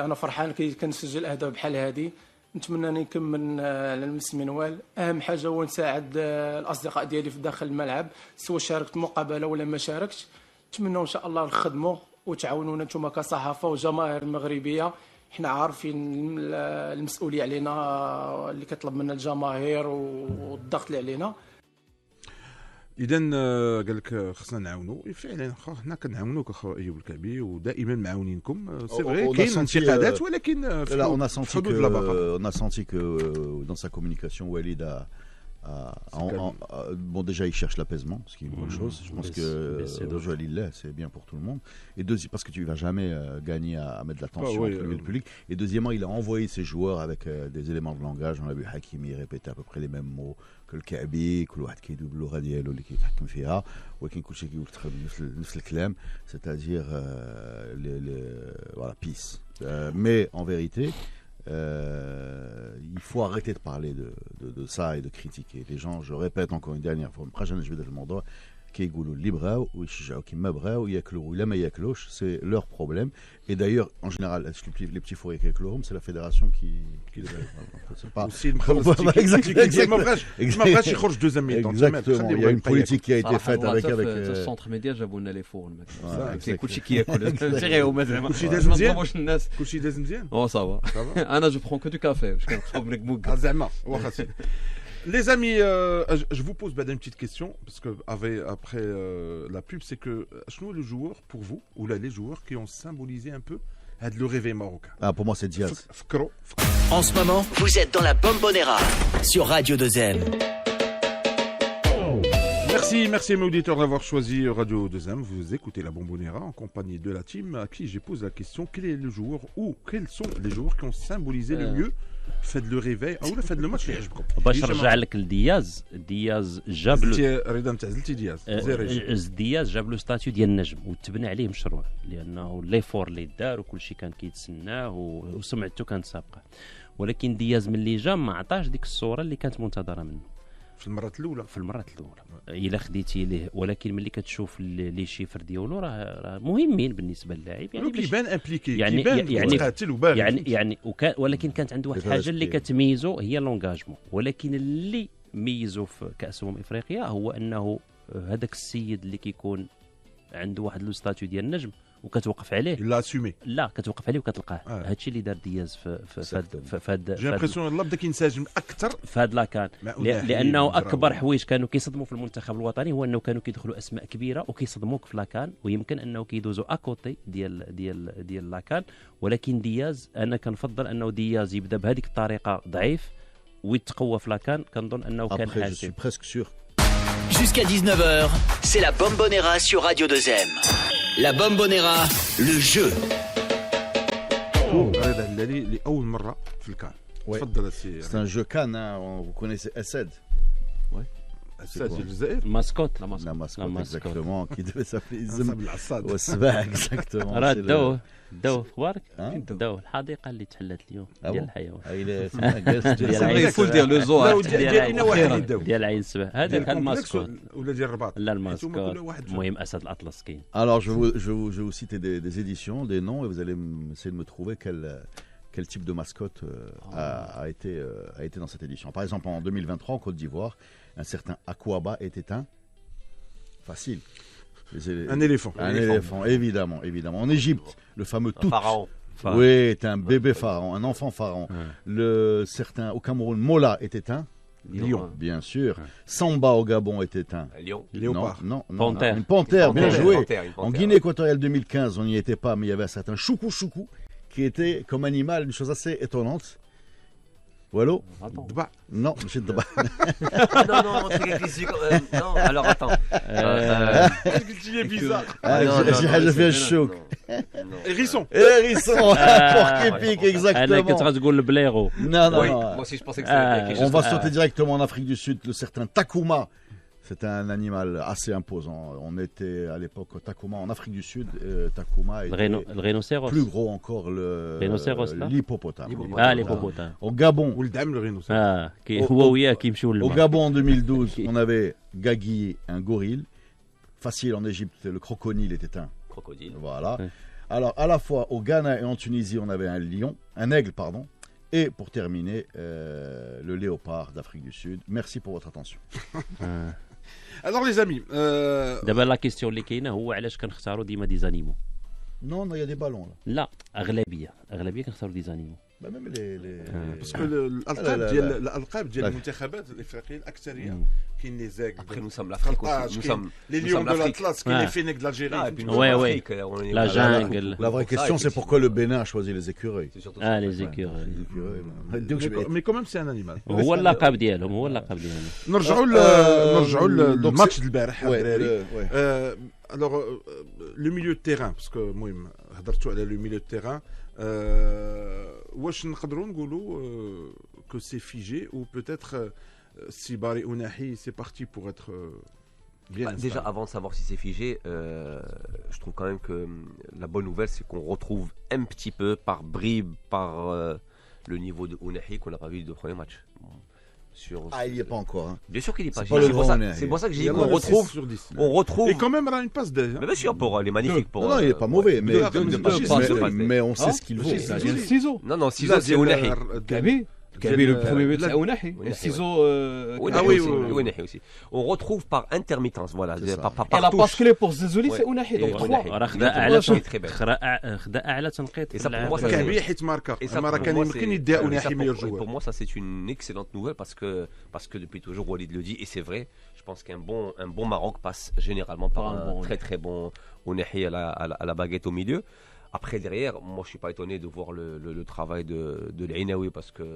انا فرحان كنسجل اهداف بحال هذه. نتمنى نكمل على نفس المنوال. اهم حاجه هو نساعد الاصدقاء ديالي في داخل الملعب، سواء شاركت مقابله ولا ما شاركتش. نتمنى ان شاء الله نخدموا وتعاونونا نتوما كصحافه وجماهير مغربيه. حنا عارفين المسؤوليه علينا اللي كطلب منا الجماهير والضغط اللي علينا. اذا قال لك خصنا نعاونوا فعلا. حنا كنعاونوك اخو ايوب الكعبي ودائما معاونينكم. سي فري كاين انتقادات ولكن là on a senti que dans sa communication Walid bon déjà il cherche l'apaisement, ce qui est une bonne chose. Je pense que c'est bien pour tout le monde. Et parce que tu ne vas jamais gagner à mettre de la tension entre le public. Et deuxièmement, il a envoyé ses joueurs avec des éléments de langage. On a vu Hakimi répéter à peu près les mêmes mots que le Kaabi, كل واحد كيدوب باللغة ديالو اللي كيتحكم فيها، ولكن كلشي كيقول نفس الكلام, c'est-à-dire voilà, peace. Mais en vérité, il faut arrêter de parler de ça et de critiquer les gens. Je répète encore une dernière fois, كيقولوا اللي بغاو ويشجعوا كيما بغاو ياكلوا ولا ما ياكلوش, c'est leur problème. Et d'ailleurs, en général, les petits fourrés qui ياكلوهم, c'est la fédération qui c'est pas exactement. Il y a une politique qui a été faite avec le centre média جابوا لنا لي فور مثلا كلشي كياكل تيغيو مثلا كلشي داز مزيان. كلشي داز مزيان. او صافا انا جو برون كو دو كافي باش كنخرب لك بوك زعما واخا. Les amis, je vous pose une petite question, parce que après la pub, c'est que le joueur pour vous, ou là, les joueurs qui ont symbolisé un peu le réveil marocain. Ah, pour moi, c'est Diaz. En ce moment, vous êtes dans la Bombonera sur Radio 2M. Merci mes auditeurs d'avoir choisi Radio 2M. Vous écoutez la Bombonera en compagnie de la team à qui j'ai posé la question quel est le joueur ou quels sont les joueurs qui ont symbolisé le mieux fait le réveil ou fait le match اللي عجبكم. باش نرجع لك لدياز جاب رضا انت عزلتي دياز جاب له ستاتيو ديال النجم وتبنى عليه مشروع لانه ليفور اللي دار وكل شيء كان كيتسناه وسمعته كانت سابقه ولكن دياز ملي جا ما عطاش ديك الصوره اللي كانت منتظره منه في المرات الاولى الا خديتي ليه ولكن ملي كتشوف لي شيفر ديالو راه مهمين بالنسبه للاعب يعني كيبان امبليكي يعني قاتل وباغي يعني ولكن كانت عنده واحد الحاجه اللي كتميزه هي لونغاجمون ولكن اللي ميزه في كاس افريقيا هو انه هذاك السيد اللي كيكون عنده واحد لو ستاتيو ديال النجم وكتوقف عليه لا كتوقف عليه وكتلقاه هادشي اللي دار دياز في هاد جي امبرسيون الله بدا كينسجم اكثر في هاد لاكان لانه اكبر حوايج كانوا كيصدموا في المنتخب الوطني هو انه كانوا كيدخلوا اسماء كبيره وكيصدموك في لاكان ويمكن انه كيدوزوا اكوتي ديال لاكان ولكن دياز انا كنفضل انه دياز يبدا بهذيك الطريقه ضعيف ويتقوى في لاكان كنظن انه كان حاسم Jusqu'à 19h, c'est la Bombonera sur Radio 2M. La Bombonera, le jeu. هذا اللي لأول مرة في الكان. تفضل سي. C'est un jeu Cannes, hein. Vous connaissez Essed? Ouais. Essed c'est الجزائر. Mascotte. La mascotte exactement qui devait s'appeler Zem. العصاد. والسباع exactement. راه داو اخبارك داو الحديقه اللي تحلت اليوم ديال الحيوان يفول ديال لو زو ديال عين السبع هذا كان الماسكوت ولا ديال الرباط لا الماسكوت المهم اسد الاطلس كاين. Alors je vais vous citer des éditions des noms et vous allez essayer de me trouver quel type de mascotte a été dans cette édition. Par exemple en 2023 en Côte d'Ivoire un certain Aquaba était un facile. Un éléphant. Un éléphant, évidemment. En Égypte, le fameux Tout. Pharaon. Oui, est un bébé pharaon, un enfant pharaon. Le certain au Cameroun, Mola était un lion, bien sûr. Samba au Gabon était un lion. Léopard. Non. Panthère. Une panthère, bien joué. En Guinée équatoriale 2015, on n'y était pas, mais il y avait un certain Choukou qui était comme animal une chose assez étonnante. Wallo? Non, je ne sais pas. Non, c'est quelque chose. Non, alors attends. Tu es bizarre. Je fais un choc. Hérisson. Porc-épic, exactement. كنت غتقول البليغو. Non. Moi aussi, je pensais que c'était quelque chose. On va sauter directement en Afrique du Sud. Le certain Takuma. C'était un animal assez imposant. On était à l'époque au Takuma en Afrique du Sud. Takuma était le rhinocéros. Plus gros encore l'hippopotame. L'hippopotame. Au Gabon. Ou le dame, le rhinocéros. Au Gabon en 2012, on avait Gagui, un gorille. Facile en Égypte, le crocodile était un crocodile. Voilà. Alors à la fois au Ghana et en Tunisie, on avait un aigle, pardon. Et pour terminer, le léopard d'Afrique du Sud. Merci pour votre attention. Alors les amis, دابا لا كيستيون اللي كاينه هو علاش كنختاروا ديما دي زانيمو. Non, il y a des ballons là. لا اغلبيه كنختاروا دي زانيمو. Même les... Parce que الألقاب ديال المنتخبات الإفريقية الأكثرية كاين لي زاك. Après nous sommes l'Afrique aussi. Nous sommes les lions de l'Atlas, كاين les fennecs de l'Algérie. Oui. La jungle. La vraie question c'est pourquoi le Bénin a choisi les écureuils. Les écureuils. Mais quand même c'est un animal. هو اللقب ديالهم نرجعوا للماتش ديال البارح alors le milieu de terrain parce que المهم هضرتوا على le milieu de terrain واش نقدروا نقولوا que c'est figé ou peut-être si Barry Ounahi c'est parti pour être bien déjà avant de savoir si c'est figé je trouve quand même que la bonne nouvelle c'est qu'on retrouve un petit peu par bribes par le niveau de Ounahi qu'on n'a pas vu de premier match. Il n'y est pas encore. Hein. Bien sûr qu'il n'est pas. C'est pour ça que j'ai dit qu'on retrouve. On retrouve. Et quand même, elle a une passe déjà. Mais bien sûr, il est magnifique. Non, il n'est pas mauvais. Mais on sait ce qu'il vaut. Ciseaux. Non, Ciseaux, c'est Ounahi. Gabi, le premier but, c'est Ounahi. Et Ciseaux. Ounahi aussi. On retrouve par intermittence. Voilà. Elle a basculé pour Zezoli, c'est Ounahi. Donc 3. خدا أعلى تنقيط. Et ça pour moi, ça Gabi حيت ماركا. ماركا كان يمكن يدي Ounahi meilleur joueur. Pour moi, ça c'est une excellente nouvelle parce que depuis toujours Walid le dit et c'est vrai. Je pense qu'un bon Maroc passe généralement par un très très bon Ounahi à la baguette au milieu. Après, derrière, moi, je ne suis pas étonné de voir le travail de l'Ainaoui parce que,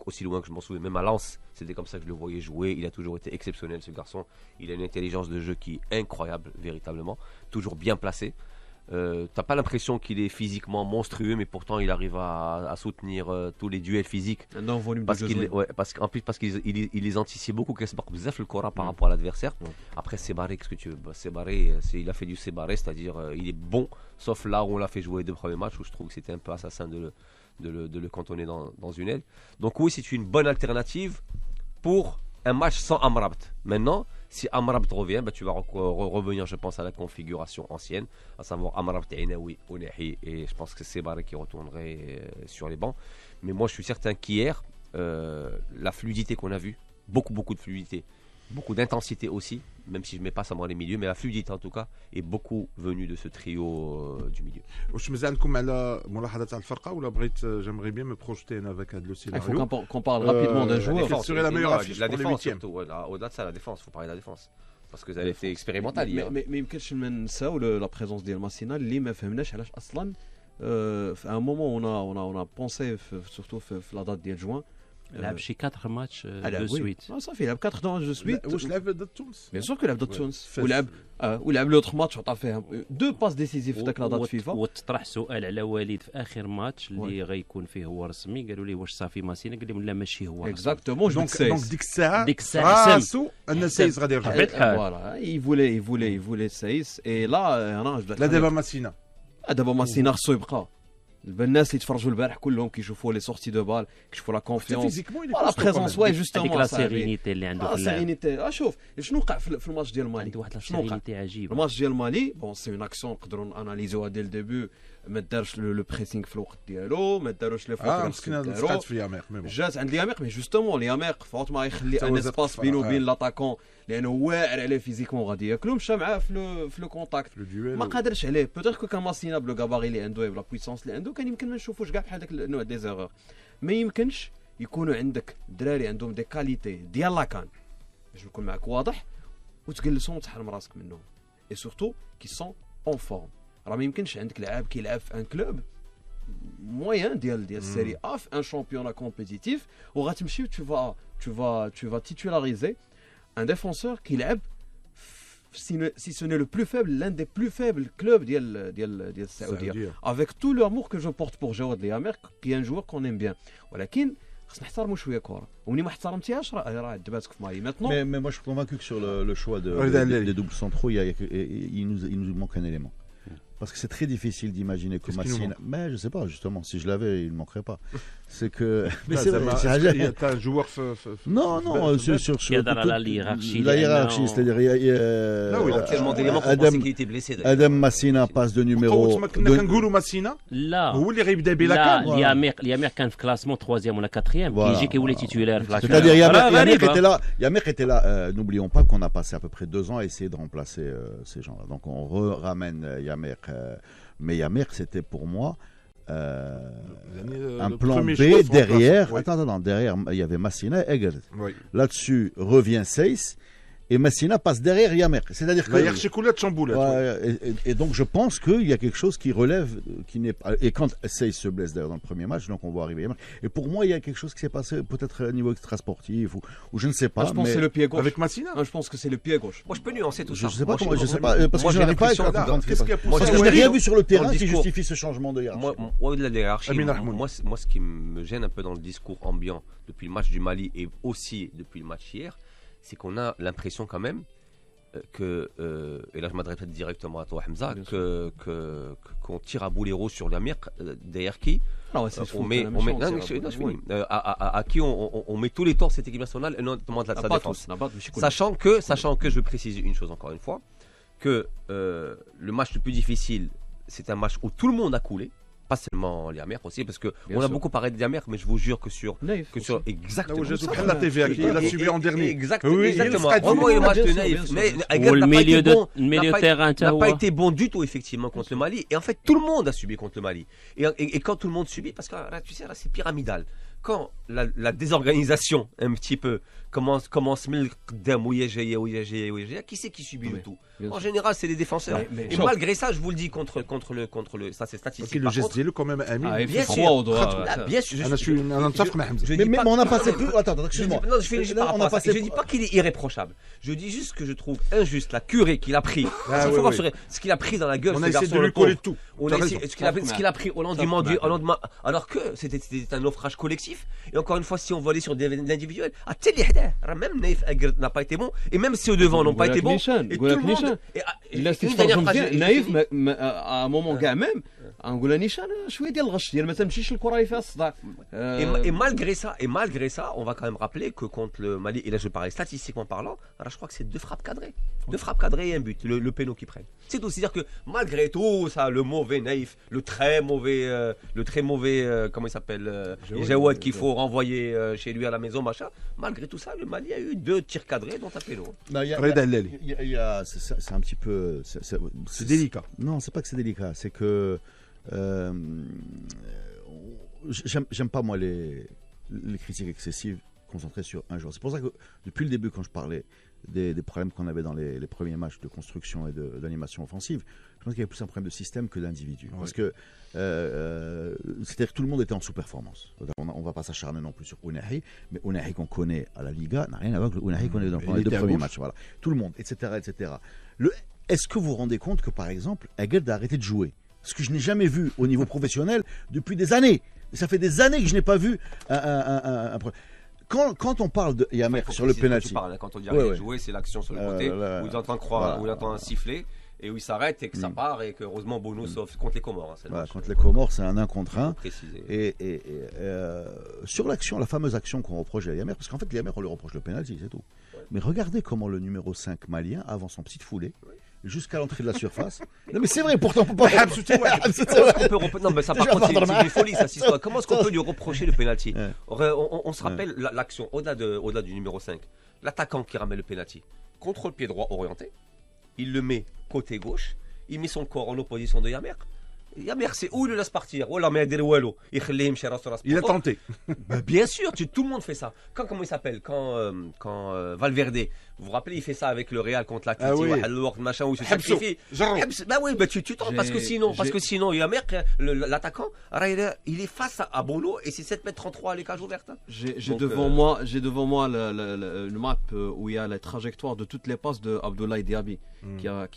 aussi loin que je m'en souviens, même à Lens, c'était comme ça que je le voyais jouer. Il a toujours été exceptionnel, ce garçon. Il a une intelligence de jeu qui est incroyable, véritablement. Toujours bien placé. T'as pas l'impression qu'il est physiquement monstrueux, mais pourtant il arrive à soutenir tous les duels physiques. Non, volume parce de jeu. Parce qu'il les anticipe beaucoup, qu'il se barre le Cora par rapport à l'adversaire. Après Sébaré, qu'est-ce que tu veux? Sébaré, il a fait du Sébaré, c'est-à-dire il est bon, sauf là où on l'a fait jouer les 2 premiers matchs, où je trouve que c'était un peu assassin de le cantonner dans une aile. Donc oui, c'est une bonne alternative pour un match sans Amrabat. Maintenant, si Amrabat revient, tu vas revenir, je pense, à la configuration ancienne, à savoir Amrabat, Ainaoui, Ounahi, et je pense que c'est Sébaré qui retournerait sur les bancs. Mais moi, je suis certain qu'hier, la fluidité qu'on a vue, beaucoup de fluidité, beaucoup d'intensité aussi, même si je ne mets pas ça dans les milieux, mais la fluidité en tout cas est beaucoup venue de ce trio du milieu. واش مازال عندكم على ملاحظات على الفرقه ولا بغيت جيمري بيان مي بروجيتي انا avec le Il faut scénario qu'on parle rapidement d'un joueur. Quelle serait la meilleure affiche la pour les défense huitièmes? surtout, au-delà de ça, la défense, il faut parler de la défense. Parce que vous avez été expérimental hier. ما يمكنش ننساو لا بريزونس ديال ماسينا اللي ما فهمناش علاش اصلا في ان مومون on a pensé surtout في لا دات ديال جوان لعب شي 4 ماتش دو سويت صافي لعب 4 ماتش دو سويت. واش لعب ضد تونس؟ بيان سور كو لعب ضد تونس ولعب لوتر ماتش وعطى فيه 2 باس ديسيزيف في ذاك لا دات فيفا. وتطرح سؤال على وليد في اخر ماتش اللي غيكون فيه هو رسمي، قالوا لي واش صافي ماسينا، قال لهم لا ماشي هو اكزاكتومون. دونك ديك الساعه راسو ان سايس غادي يرجع فوالا يفولي سايس. اي لا انا لا دابا ماسينا دابا ماسينا خصو يبقى. الناس اللي تفرجوا البارح كلهم كيشوفوا لي سورتي دو بال، كيشوفوا لا كونفيونس لا بريزونس واي جوستومون هذيك لا سيرينيتي اللي عنده في اللعب. سيرينيتي شوف شنو وقع في الماتش ديال مالي. عنده واحد لا سيرينيتي عجيبه. الماتش ديال مالي بون سي اون اكسيون نقدروا اناليزوها ديال الديبي. ما دارش لو بريسينغ في الوقت ديالو، ما داروش لي فوق مسكين في ياميق. جات عند ياميق مي جوستومون ياميق فوت ما يخلي ان اسباس بينو وبين لاطاكون لانه واعر عليه فيزيكمون غادي ياكلو. مشى معاه في لو كونتاكت ما قادرش عليه. بوتيتر كو كان ماسينا بلو غاباري اللي عنده بلا بويسونس اللي عنده كان يمكن ما نشوفوش كاع بحال داك النوع دي زيرور. ما يمكنش يكونوا عندك دراري عندهم دي كاليتي ديال لاكان باش نكون معك واضح وتجلسهم وتحرم راسك منهم اي سورتو كي سون اون فورم. راه ما يمكنش عندك لاعب كيلعب في ان كلوب موين ديال السيري ا في ان شامبيون كومبيتيتيف وغتمشي tu vas titulariser un défenseur كيلعب si ce n'est le plus faible, l'un des plus faibles clubs ديال السعوديه. avec tout l'amour que je porte pour Jawad Liamer qui est un joueur qu'on aime bien, ولكن خصنا نحترموا شويه كره. ومني ما احترمتيهاش راه عذباتك في مالي. Maintenant mais moi je suis convaincu que sur le choix des doubles centraux il nous manque un élément. Parce que c'est très difficile d'imaginer que Massina. Mais je sais pas, justement, si je l'avais, il ne manquerait pas. C'est que. Mais c'est vrai, il y a un joueur. Non, sur la hiérarchie. La hiérarchie, c'est-à-dire. Là où il a tellement d'éléments pour penser qu'il était blessé. Adam Massina passe de numéro. لا هو اللي غيبدا بلا يامير كان في كلاسمون 3 ولا 4 كيجي كيولي تيتولير في لاكان. C'est-à-dire Yamir était là. N'oublions pas qu'on a passé à peu près 2 ans à essayer de remplacer ces gens-là. Donc on ramène Yamir. Mais Yamir, c'était pour moi un plan B derrière. Attends, derrière, il y avait Massina et Egger. Oui. Là-dessus, revient Seyss. Et Massina passe derrière Yamir. C'est-à-dire que. Et donc je pense qu'il y a quelque chose qui relève, qui n'est pas. Et quand Seyss se blesse d'ailleurs dans le premier match, donc on voit arriver Yamir. Et pour moi, il y a quelque chose qui s'est passé peut-être à niveau extrasportif ou je ne sais pas. Je pense que c'est le pied gauche. Avec Massina. Je pense que c'est le pied gauche. Moi je peux nuancer tout ça. Je sais pas comment, je sais pas parce que je n'arrive pas à comprendre. Parce que je n'ai rien vu sur le terrain qui justifie ce changement de hiérarchie. Moi, au-delà de la hiérarchie, moi ce qui me gêne un peu dans le discours ambiant depuis le match du Mali et aussi depuis le match hier, c'est qu'on a l'impression quand même que, et là je m'adresse directement à toi Hamza, qu'on tire à boulet-rouge sur l'Amir, derrière qui à qui on met tous les torts cette équipe nationale et notamment de sa défense. Sachant que je veux préciser une chose encore une fois, que le match le plus difficile, c'est un match où tout le monde a coulé. Pas seulement Liamer aussi, parce qu'on a beaucoup parlé de Liamer, mais je vous jure que sur exactement. La TVA qui l'a subi en dernier. Exactement. Vraiment, le match de Naïf. Mais le milieu de terrain n'a pas été bon du tout, effectivement, contre le Mali. Et en fait, tout le monde a subi contre le Mali. Et quand tout le monde subit, parce que tu sais, là, c'est pyramidal. quand la désorganisation un petit peu commence qui c'est qui subit le tout? En général, c'est les défenseurs. Et malgré ça, je vous le dis, contre le ça c'est statistique. Le geste quand même bien sûr. Bien sûr. Mais on a passé plus. Attends, excuse-moi. Non, je dis pas qu'il est irréprochable. Je dis juste que je trouve injuste la curée qu'il a pris. Il faut voir ce qu'il a pris dans la gueule. On a essayé de lui coller tout. Ce qu'il a pris au lendemain alors que c'était un naufrage collectif. Et encore une fois, si on volait sur l'individuel, même Naïf n'a pas été bon, et même ceux devant n'ont pas été bons. Et tout le monde. نايف à un moment كاع même نقول نيشان شويه ديال الغش ديال ما تمشيش الكره اللي فيها الصداع. Et malgré ça, on va quand même rappeler que contre le Mali, et là je parlais statistiquement parlant, alors je crois que c'est 2 frappes cadrées. 2 frappes cadrées et un but, le péno qu'ils prennent. C'est tout, c'est-à-dire que malgré tout ça, le mauvais Naïf, le très mauvais comment il s'appelle, Jawad qu'il faut renvoyer chez lui à la maison, machin. Malgré tout ça, le Mali a eu 2 tirs cadrés dont un péno. C'est un petit peu. C'est délicat. Non, c'est pas que c'est délicat, c'est que j'aime pas moi les critiques excessives concentrées sur un joueur. C'est pour ça que depuis le début, quand je parlais des problèmes qu'on avait dans les premiers matchs de construction et d'animation offensive, je pense qu'il y avait plus un problème de système que d'individu. Parce que c'est-à-dire que tout le monde était en sous-performance. On va pas s'acharner non plus sur Ounahi, mais Ounahi qu'on connaît à la Liga n'a rien à voir avec Ounahi qu'on a eu dans les 2 premiers matchs. Voilà. Tout le monde, etc. etc. Est-ce que vous vous rendez compte que, par exemple, Aguerd a arrêté de jouer? Ce que je n'ai jamais vu au niveau professionnel depuis des années. Ça fait des années que je n'ai pas vu un quand on parle de Yamer sur le penalty. Quand on dit arrêter de jouer, c'est l'action sur le côté où il entend un sifflet et où il s'arrête et que ça part et que heureusement Bono sauf contre les Comores. Contre les Comores, c'est un 1 contre 1. Et sur l'action, la fameuse action qu'on reproche à Yamer, parce qu'en fait, Yamer, on lui reproche le penalty, c'est tout. Mais regardez comment le numéro 5 malien avance en petite foulée jusqu'à l'entrée de la surface. Non mais c'est vrai, pourtant on peut pas. Non mais ça par contre c'est une folie ça. Comment est-ce qu'on peut lui reprocher le penalty? On se rappelle l'action au-delà du numéro 5. L'attaquant qui ramène le penalty. Contrôle pied droit orienté. Il le met côté gauche. Il met son corps en opposition de Yamer. Yamer, c'est où il le laisse partir? Il a tenté. Bien sûr, tout le monde fait ça. Comment il s'appelle? Quand Valverde, vous vous rappelez, il fait ça avec le Real contre l'Atletico, machin où il se sacrifie. Bah oui, tu tentes parce que sinon, Yamer, l'attaquant, il est face à Bono et c'est 7,33 m les cages ouvertes. J'ai devant moi le map où il y a la trajectoire de toutes les passes de Abdoulaye Diaby qui a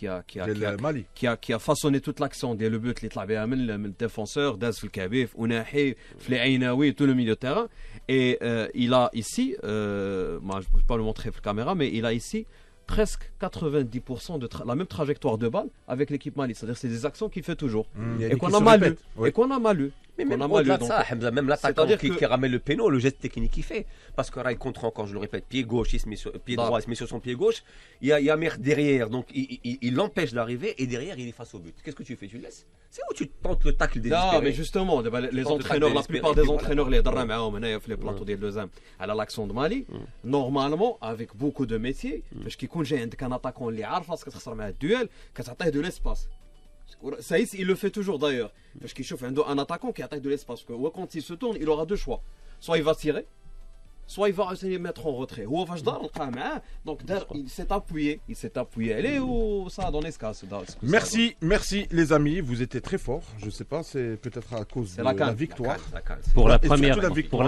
façonné toute l'action dès le but. من الديفenseur داز في الكبيف وناحي في العيناوي tout le milieu de terrain et il a ici moi je ne peux pas le montrer sur la caméra mais il a ici presque 90% de la même trajectoire de balle avec l'équipe Mali, c'est-à-dire c'est des actions qu'il fait toujours et qu'on a mal eu. Mais même au-delà de ça, même l'attaquant qui ramène le péno, le geste technique qu'il fait, parce que là il contre encore, je le répète, pied gauche, pied droit, il se met sur son pied gauche, il y a Yamer derrière, donc il l'empêche d'arriver et derrière il est face au but. Qu'est-ce que tu fais? Tu le laisses? C'est où tu tentes le tacle désespéré. Non mais justement, les entraîneurs, la plupart des entraîneurs les درنا معاهم هنايا في les plateaux ديال لوزام على l'action de Mali, normalement avec beaucoup de métiers, parce qu'il جاي عندك un attaquant اللي عارف راسك تخسر معاه الدويل كتعطيه de l'espace. Saïs, il le fait toujours d'ailleurs. Parce qu'il chauffe un attaquant qui attaque de l'espace. Quand il se tourne, il aura 2 choix. Soit il va tirer, soit il va essayer de mettre en retrait. Donc il s'est appuyé. Allez, ça a donné ce cas. Merci les amis. Vous étiez très forts. Je ne sais pas, c'est peut-être à cause de la victoire. Pour la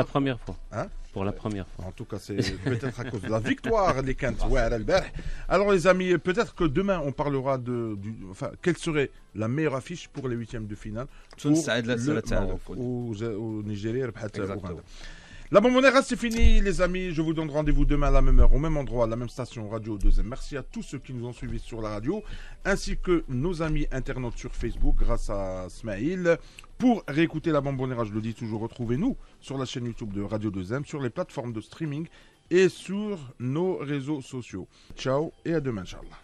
première fois. Hein? Pour la première fois. En tout cas, c'est peut-être à cause de la victoire des Kent. Alors les amis, peut-être que demain on parlera quelle serait la meilleure affiche pour les 8e de finale au Nigeria. La Bombonera, c'est fini les amis. Je vous donne rendez-vous demain à la même heure, au même endroit, à la même station Radio 2M. Merci à tous ceux qui nous ont suivis sur la radio, ainsi que nos amis internautes sur Facebook, grâce à Smaïl. Pour réécouter la Bombonera, je le dis toujours, retrouvez-nous sur la chaîne YouTube de Radio 2M, sur les plateformes de streaming et sur nos réseaux sociaux. Ciao et à demain, Inch'Allah.